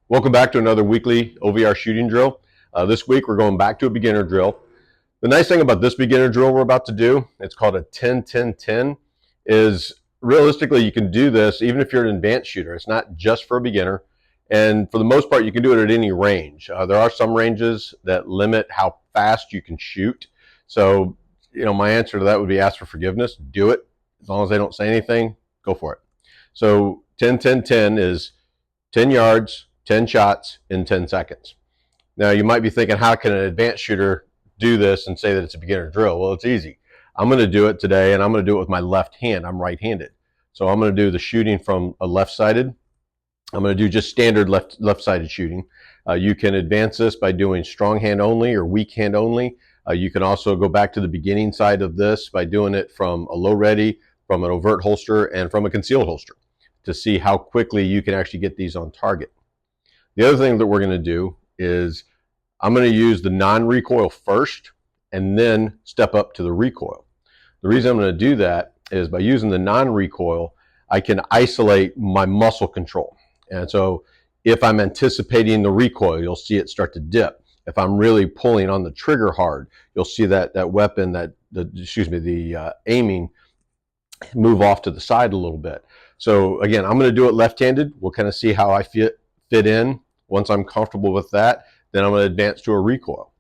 Welcome back to another weekly OVR shooting drill. This week we're going back to a beginner drill. The nice thing about this beginner drill we're about to do, it's called a 10-10-10, is realistically you can do this even if you're an advanced shooter. It's not just for a beginner, and for the most part you can do it at any range. There are some ranges that limit how fast you can shoot. So, my answer to that would be ask for forgiveness. Do it. As long as they don't say anything, go for it. So 10-10-10 is 10 yards, 10 shots in 10 seconds. Now you might be thinking, how can an advanced shooter do this and say that it's a beginner drill? Well, it's easy. I'm going to do it today, and I'm going to do it with my left hand. I'm right-handed. So I'm going to do the shooting from a left-sided. I'm going to do just standard left-sided shooting. You can advance this by doing strong hand only or weak hand only. You can also go back to the beginning side of this by doing it from a low ready, from an overt holster, and from a concealed holster to see how quickly you can actually get these on target. The other thing that we're going to do is I'm going to use the non-recoil first and then step up to the recoil. The reason I'm going to do that is by using the non-recoil, I can isolate my muscle control. And so if I'm anticipating the recoil, you'll see it start to dip. If I'm really pulling on the trigger hard, you'll see that weapon, the aiming move off to the side a little bit. So again, I'm going to do it left-handed. We'll kind of see how I fit in. Once I'm comfortable with that, then I'm going to advance to a recoil.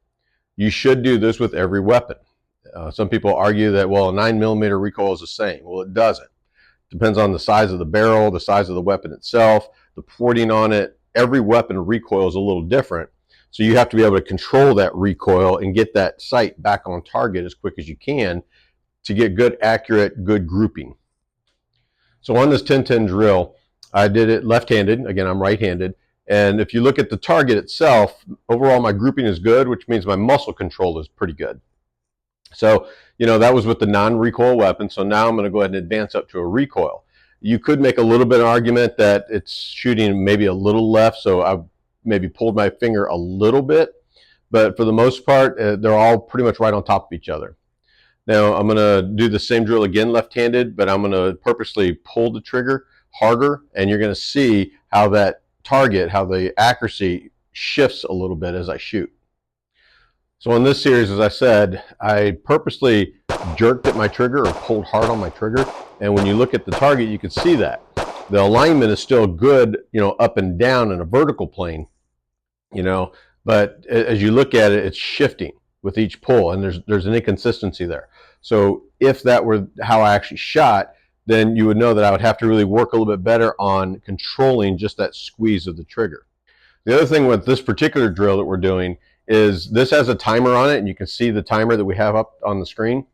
You should do this with every weapon. Some people argue that, well, a 9mm recoil is the same. Well, it doesn't. It depends on the size of the barrel, the size of the weapon itself, the porting on it. Every weapon recoil is a little different. So you have to be able to control that recoil and get that sight back on target as quick as you can to get good, accurate, good grouping. So on this 10-10 drill, I did it left-handed. Again, I'm right-handed. And if you look at the target itself, overall my grouping is good, which means my muscle control is pretty good. So, that was with the non-recoil weapon. So now I'm going to go ahead and advance up to a recoil. You could make a little bit of argument that it's shooting maybe a little left, so I maybe pulled my finger a little bit. But for the most part, they're all pretty much right on top of each other. Now I'm going to do the same drill again left-handed, but I'm going to purposely pull the trigger harder, and you're going to see how that target, how the accuracy shifts a little bit as I shoot. So on this series, as I said, I purposely jerked at my trigger or pulled hard on my trigger, and when you look at the target, you can see that the alignment is still good, up and down in a vertical plane, but as you look at it, it's shifting with each pull, and there's an inconsistency there. So if that were how I actually shot, then you would know that I would have to really work a little bit better on controlling just that squeeze of the trigger. The other thing with this particular drill that we're doing is this has a timer on it, and you can see the timer that we have up on the screen.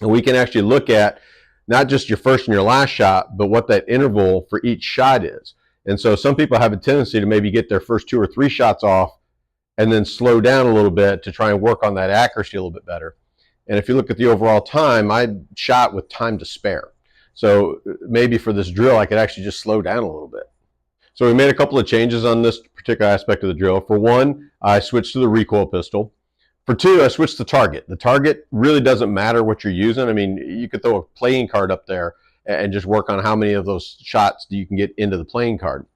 And we can actually look at not just your first and your last shot, but what that interval for each shot is. And so some people have a tendency to maybe get their first 2 or 3 shots off and then slow down a little bit to try and work on that accuracy a little bit better. And if you look at the overall time, I shot with time to spare. So maybe for this drill, I could actually just slow down a little bit. So we made a couple of changes on this particular aspect of the drill. For one, I switched to the recoil pistol. For two, I switched to target. The target really doesn't matter what you're using. I mean, you could throw a playing card up there and just work on how many of those shots you can get into the playing card.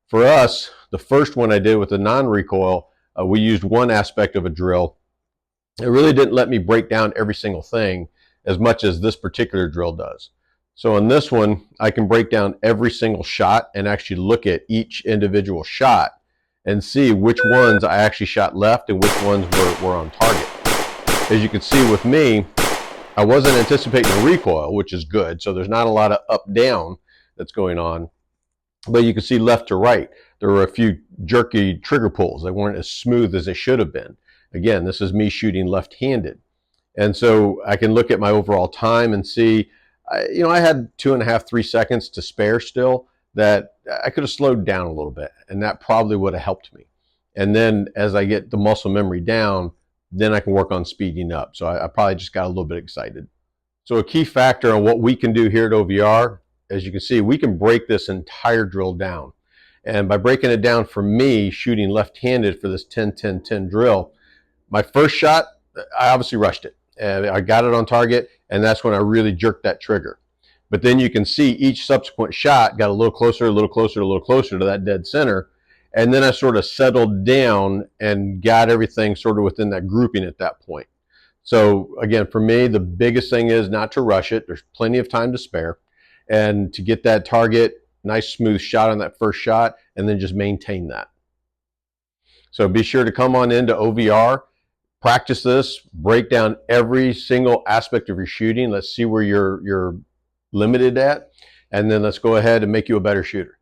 For us, the first one I did with the non-recoil, we used one aspect of a drill. It really didn't let me break down every single thing as much as this particular drill does. So in this one, I can break down every single shot and actually look at each individual shot and see which ones I actually shot left and which ones were on target. As you can see with me, I wasn't anticipating a recoil, which is good. So there's not a lot of up-down that's going on. But you can see left to right, there were a few jerky trigger pulls. They weren't as smooth as they should have been. Again, this is me shooting left-handed. And so I can look at my overall time and see, I had 2.5, 3 seconds to spare still that I could have slowed down a little bit, and that probably would have helped me. And then as I get the muscle memory down, then I can work on speeding up. So I probably just got a little bit excited. So a key factor on what we can do here at OVR, as you can see, we can break this entire drill down. And by breaking it down for me, shooting left-handed for this 10-10-10 drill, my first shot, I obviously rushed it. And I got it on target, and that's when I really jerked that trigger. But then you can see each subsequent shot got a little closer, a little closer, a little closer to that dead center. And then I sort of settled down and got everything sort of within that grouping at that point. So again, for me, the biggest thing is not to rush it. There's plenty of time to spare, and to get that target, nice smooth shot on that first shot, and then just maintain that. So be sure to come on into OVR, practice this, break down every single aspect of your shooting. Let's see where you're limited at, and then let's go ahead and make you a better shooter.